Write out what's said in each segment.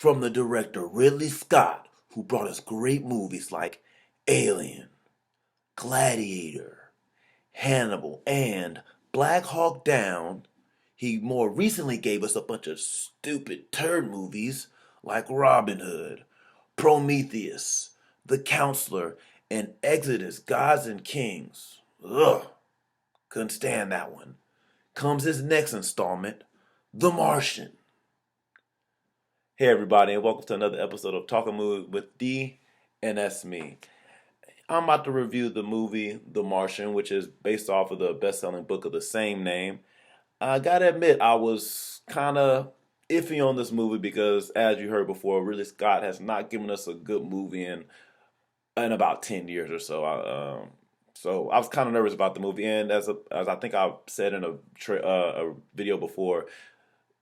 from the director Ridley Scott, who brought us great movies like Alien, Gladiator, Hannibal, and Black Hawk Down. He more recently gave us a bunch of stupid turd movies like Robin Hood, Prometheus, The Counselor, and Exodus, Gods and Kings. Ugh, couldn't stand that one. Comes his next installment, The Martian. Hey everybody, and welcome to another episode of Talking Movies with D, and that's me. I'm about to review the movie The Martian, which is based off of the best-selling book of the same name. I gotta admit, I was kind of iffy on this movie because, as you heard before, Ridley Scott has not given us a good movie in about 10 years or so. So I was kind of nervous about the movie, and as I think I said in a video before,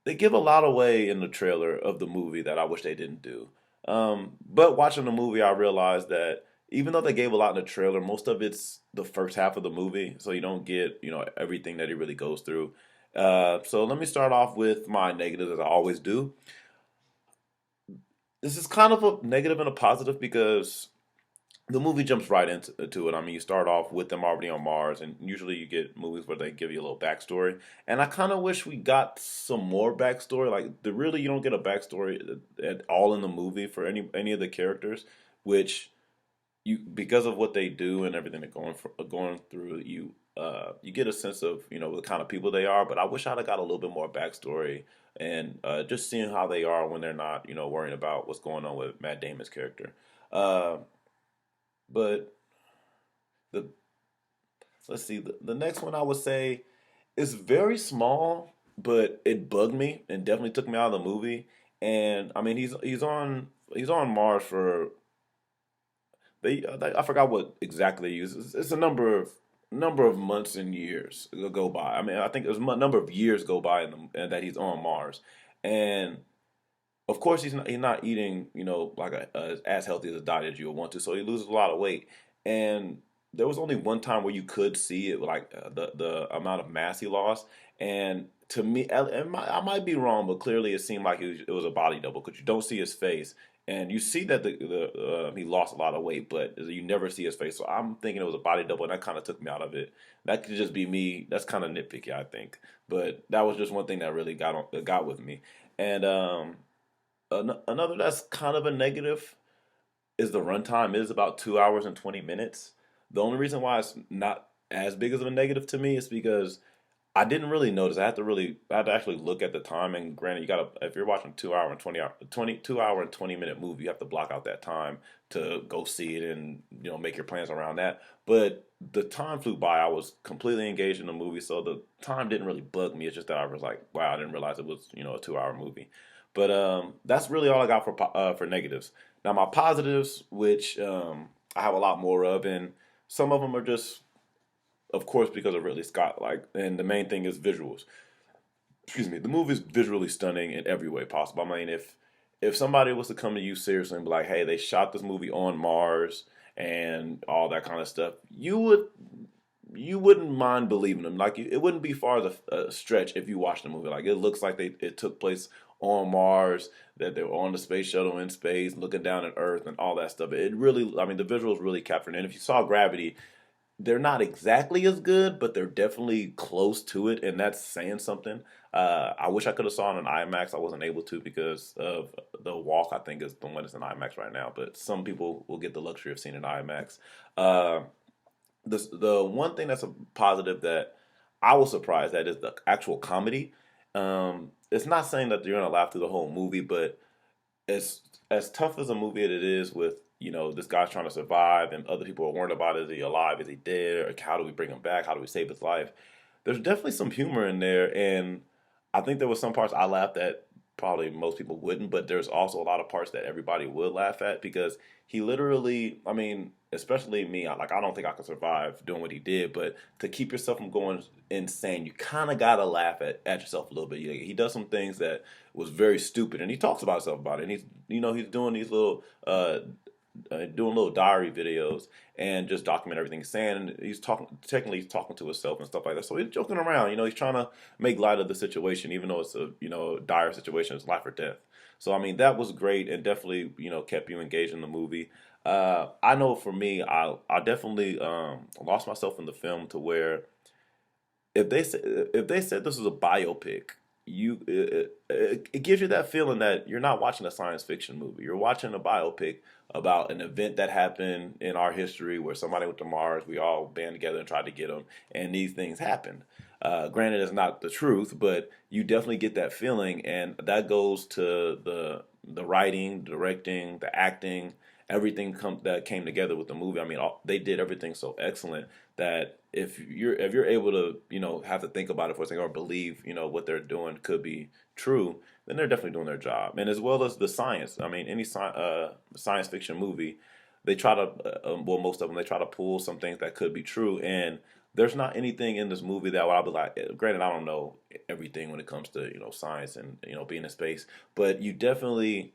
they give a lot away in the trailer of the movie that I wish they didn't do. But watching the movie, I realized that even though they gave a lot in the trailer, most of it's the first half of the movie, so you don't get everything that he really goes through. So let me start off with my negatives, as I always do. This is kind of a negative and a positive because the movie jumps right into it. I mean, you start off with them already on Mars, and usually you get movies where they give you a little backstory. And I kind of wish we got some more backstory. Like, you don't get a backstory at all in the movie for any of the characters, which because of what they do and everything they're going through, you get a sense of the kind of people they are. But I wish I'd have got a little bit more backstory and just seeing how they are when they're not worrying about what's going on with Matt Damon's character. Uh, but the let's see, the next one I would say is very small, but it bugged me and definitely took me out of the movie. And I mean, he's on Mars for I forgot what exactly they use. It's a number of months and years go by. I mean, I think there's a number of years go by and that he's on Mars, and of course he's not eating like as healthy as a diet as you would want to, so he loses a lot of weight. And there was only one time where you could see it, like the amount of mass he lost. And to me, I might be wrong, but clearly it seemed like it was a body double because you don't see his face. And you see that he lost a lot of weight, but you never see his face. So I'm thinking it was a body double, and that kind of took me out of it. That could just be me. That's kind of nitpicky, I think. But that was just one thing that really got with me. And another that's kind of a negative is the runtime. It is about 2 hours and 20 minutes. The only reason why it's not as big of a negative to me is because I didn't really notice. I had to actually look at the time. And granted, if you're watching 2 hour and 20 minute movie, you have to block out that time to go see it and make your plans around that. But the time flew by. I was completely engaged in the movie, so the time didn't really bug me. It's just that I was like, wow, I didn't realize it was a 2 hour movie. But that's really all I got for negatives. Now my positives, which I have a lot more of, and some of them are just, of course, because of Ridley Scott. Like, and the main thing is visuals. Excuse me. The movie is visually stunning in every way possible. I mean, if somebody was to come to you seriously and be like, "Hey, they shot this movie on Mars and all that kind of stuff," you wouldn't mind believing them. Like, it wouldn't be far as a stretch if you watched the movie. Like, it looks like it took place on Mars, that they were on the space shuttle in space, looking down at Earth and all that stuff. It really, I mean, the visuals really captured it. And if you saw Gravity, they're not exactly as good, but they're definitely close to it, and that's saying something. I wish I could have saw it in IMAX. I wasn't able to because of the walk. I think is the one that's in IMAX right now, but some people will get the luxury of seeing it in IMAX. Uh, the one thing that's a positive that I was surprised at is the actual comedy. It's not saying that you're gonna laugh through the whole movie, but as tough as a movie it is with this guy's trying to survive and other people are worried about, is he alive, is he dead, or how do we bring him back, how do we save his life. There's definitely some humor in there, and I think there was some parts I laughed at probably most people wouldn't, but there's also a lot of parts that everybody would laugh at because he literally, I mean, especially me, I don't think I could survive doing what he did, but to keep yourself from going insane, you kind of gotta laugh at yourself a little bit. He does some things that was very stupid, and he talks about himself about it, and he's doing these little doing little diary videos and just document everything he's saying. And he's technically he's talking to himself and stuff like that. So he's joking around. He's trying to make light of the situation, even though it's a dire situation, it's life or death. So I mean, that was great and definitely kept you engaged in the movie. I know for me, I definitely lost myself in the film to where if they said this was a biopic, it gives you that feeling that you're not watching a science fiction movie. You're watching a biopic about an event that happened in our history where somebody went to Mars. We all band together and tried to get them, and these things happened. Granted, it's not the truth, but you definitely get that feeling, and that goes to the writing, directing, the acting, everything that came together with the movie. I mean, they did everything so excellent that if you're able to have to think about it for a second or believe what they're doing could be true, then they're definitely doing their job. And as well as the science. I mean, any science fiction movie, they try to well, most of them, they try to pull some things that could be true. And there's not anything in this movie that I'll be like, granted, I don't know everything when it comes to science and being in space, but you definitely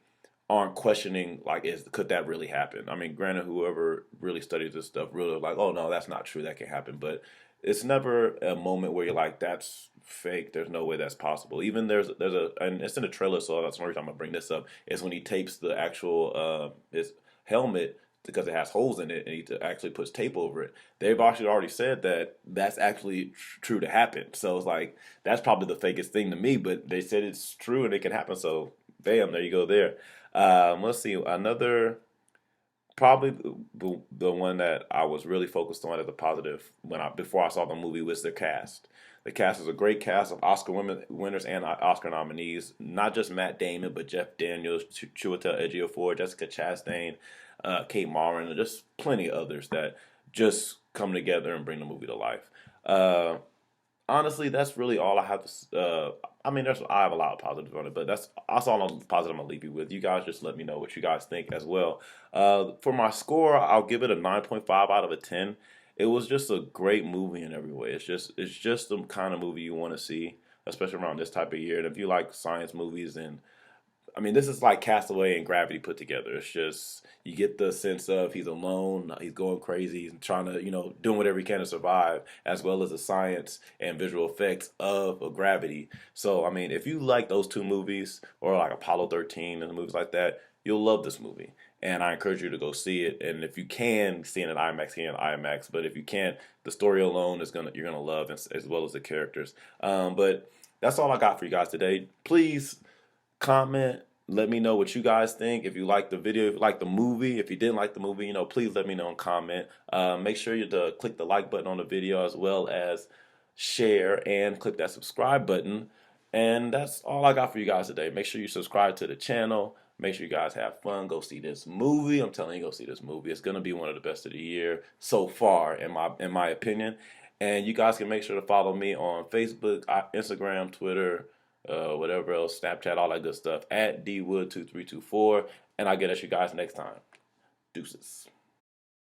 aren't questioning like, could that really happen? I mean, granted, whoever really studies this stuff really like, oh no, that's not true, that can happen. But it's never a moment where you're like, that's fake. There's no way that's possible. Even and it's in the trailer, so that's one reason I'm gonna bring this up. Is when he tapes the actual his helmet because it has holes in it, and he actually puts tape over it. They've actually already said that that's actually true to happen. So it's like that's probably the fakest thing to me, but they said it's true and it can happen. So bam, there you go there. Let's see another. Probably the one that I was really focused on as a positive before I saw the movie was the cast. The cast is a great cast of Oscar winners and Oscar nominees. Not just Matt Damon, but Jeff Daniels, Chiwetel Ejiofor, Jessica Chastain, Kate Mara, and just plenty of others that just come together and bring the movie to life. Uh, Honestly, that's really all I have to. I mean, I have a lot of positives on it, but that's all I'm positive I'm gonna leave you with. You guys just let me know what you guys think as well. For my score, I'll give it a 9.5 out of a 10. It was just a great movie in every way. It's just the kind of movie you want to see, especially around this type of year. And if you like science movies and I mean, this is like Castaway and Gravity put together. It's just you get the sense of he's alone, he's going crazy, he's trying to, doing whatever he can to survive, as well as the science and visual effects of Gravity. So, I mean, if you like those two movies, or like Apollo 13 and movies like that, you'll love this movie. And I encourage you to go see it. And if you can see it in IMAX, see it in IMAX. But if you can't, the story alone you're gonna love, as well as the characters. But that's all I got for you guys today. Please comment. Let me know what you guys think. If you like the video, if you like the movie, if you didn't like the movie, please let me know in comment. Make sure you to click the like button on the video as well as share and click that subscribe button. And that's all I got for you guys today. Make sure you subscribe to the channel. Make sure you guys have fun. Go see this movie. I'm telling you, go see this movie. It's gonna be one of the best of the year so far, in my opinion. And you guys can make sure to follow me on Facebook, Instagram, Twitter, whatever else, Snapchat, all that good stuff, at dwood2324. And I'll get at you guys next time. Deuces.